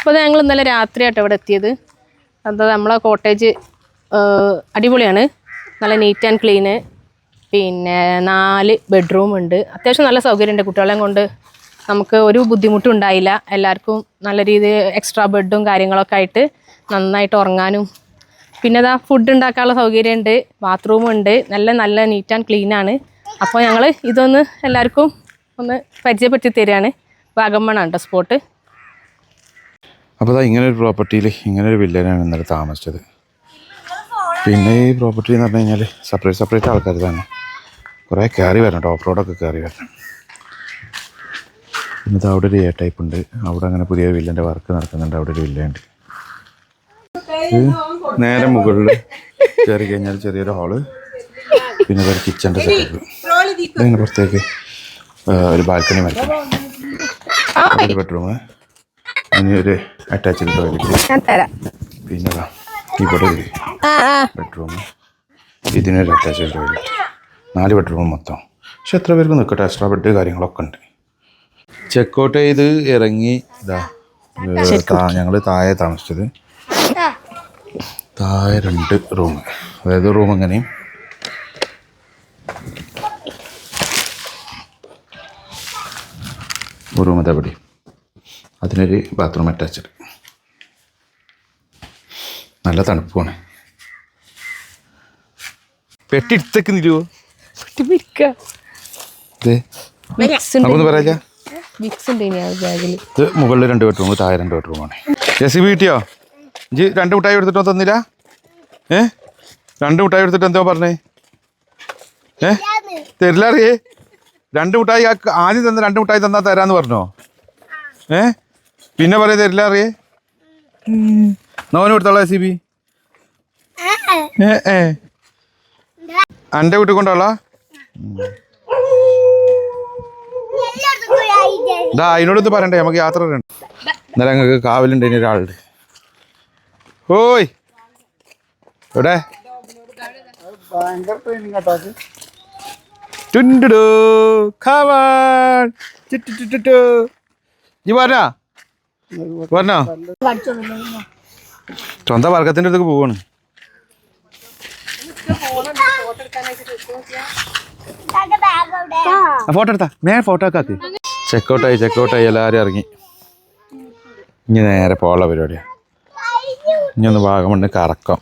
അപ്പോൾ ഞങ്ങൾ ഇന്നലെ രാത്രിയായിട്ട് ഇവിടെ എത്തിയത്. അത് നമ്മളെ കോട്ടേജ് അടിപൊളിയാണ്, നല്ല നീറ്റ് ആൻഡ് ക്ലീന്. പിന്നെ 4 ബെഡ്റൂം ഉണ്ട്, അത്യാവശ്യം നല്ല സൗകര്യമുണ്ട്. കുട്ടികളെയും കൊണ്ട് നമുക്ക് ഒരു ബുദ്ധിമുട്ടും ഉണ്ടായില്ല. എല്ലാവർക്കും നല്ല രീതിയിൽ എക്സ്ട്രാ ബെഡും കാര്യങ്ങളൊക്കെ ആയിട്ട് നന്നായിട്ട് ഉറങ്ങാനും. പിന്നെ ഫുഡ് ഉണ്ടാക്കാനുള്ള സൗകര്യമുണ്ട്, ബാത്റൂമുണ്ട്, നല്ല നീറ്റ് ആൻഡ് ക്ലീനാണ്. അപ്പോൾ ഞങ്ങൾ ഇതൊന്ന് എല്ലാവർക്കും ഒന്ന് പരിചയപ്പെടുത്തി തരികയാണ്. വാഗമണ്ണാണ് കേട്ടോ സ്പോട്ട്. അപ്പോൾ ഇങ്ങനൊരു പ്രോപ്പർട്ടിയിൽ ഇങ്ങനൊരു വില്ലനാണ് ഇന്നലെ താമസിച്ചത്. പിന്നെ ഈ പ്രോപ്പർട്ടി എന്ന് പറഞ്ഞു കഴിഞ്ഞാൽ സെപ്പറേറ്റ് ആൾക്കാർ തന്നെ കുറേ കയറി വരണം, ടോപ്പ് റോഡൊക്കെ കയറി വരണം. പിന്നെ അവിടെ ഒരു എ ടൈപ്പ് ഉണ്ട്, അവിടെ അങ്ങനെ പുതിയ വില്ലൻ്റെ വർക്ക് നടക്കുന്നുണ്ട്. അവിടെ ഒരു വില്ലയുണ്ട്. നേരെ മുകളിൽ കയറി കഴിഞ്ഞാൽ ചെറിയൊരു ഹാള്, പിന്നെ ഒരു കിച്ചൻ്റെ സെറ്റപ്പ്. ഇതിന് പുറത്തേക്ക് ഒരു ബാൽക്കണി വരയ്ക്കും, ഒരു ബെഡ്റൂം, അതിന് ഒരു അറ്റാച്ച്ഡ് ടോയ്ലറ്റ്, പിന്നെ ഇവിടെ ഒരു ബെഡ്റൂം, ഇതിനൊരു അറ്റാച്ച്ഡ് ടോയ്ലറ്റ്. 4 ബെഡ്റൂം മൊത്തം. പക്ഷെ എത്ര പേർക്ക് നിൽക്കട്ടെ, എക്സ്ട്രാ ബെഡ് കാര്യങ്ങളൊക്കെ ഉണ്ട്. ചെക്കൗട്ട് ചെയ്ത് ഇറങ്ങി ഞങ്ങൾ താഴെ താമസിച്ചത്. താഴെ 2 റൂം, അതായത് റൂം എങ്ങനെയും റൂം ഇതെവിടെ, അതിനൊരു ബാത്റൂം അറ്റാച്ച്ഡ്. നല്ല തണുപ്പാണ്. പെട്ടി എടുത്തേക്ക് നിരുവോ? നമുക്കൊന്ന് പറയാ. ഇത് മുകളിൽ 2 ബെഡ്റൂം, താഴെ 2 ബെഡ്റൂമാണ്. JCB കിട്ടിയോ? ഇഞ്ചി 2 മിഠായി എടുത്തിട്ടോ തന്നില്ല? 2 മിഠായി എടുത്തിട്ട് എന്തോ പറഞ്ഞേ? തരില്ല അറിയേ? 2 മിഠായി ആദ്യം തന്ന 2 മിഠായി തന്നാൽ തരാന്ന് പറഞ്ഞോ? പിന്നെ പറയാ തരില്ല അറിയേ? നോന് കൊടുത്തോളാം JCB. എൻ്റെ വീട്ടിൽ കൊണ്ടോളാ. അതിനോടൊന്ന് പറയണ്ടേ, നമുക്ക് യാത്ര ഉണ്ട്. ഇന്നലെ ഞങ്ങൾക്ക് കാവലുണ്ട്, ഇനി ഒരാളുണ്ട്. ഓയ് എവിടെ പറഞ്ഞോ സ്വന്തം വർഗത്തിൻ്റെ അടുത്തേക്ക് പോവാണ്. ഫോട്ടോ എടുത്താ ഫോട്ടോ ഒക്കെ ആക്കി. ചെക്കൗട്ടായി എല്ലാവരും ഇറങ്ങി. ഇനി നേരെ പോകാനുള്ള പരിപാടിയാണ്. ഇനി ഒന്ന് വാഗമണ്ണ് കറക്കം.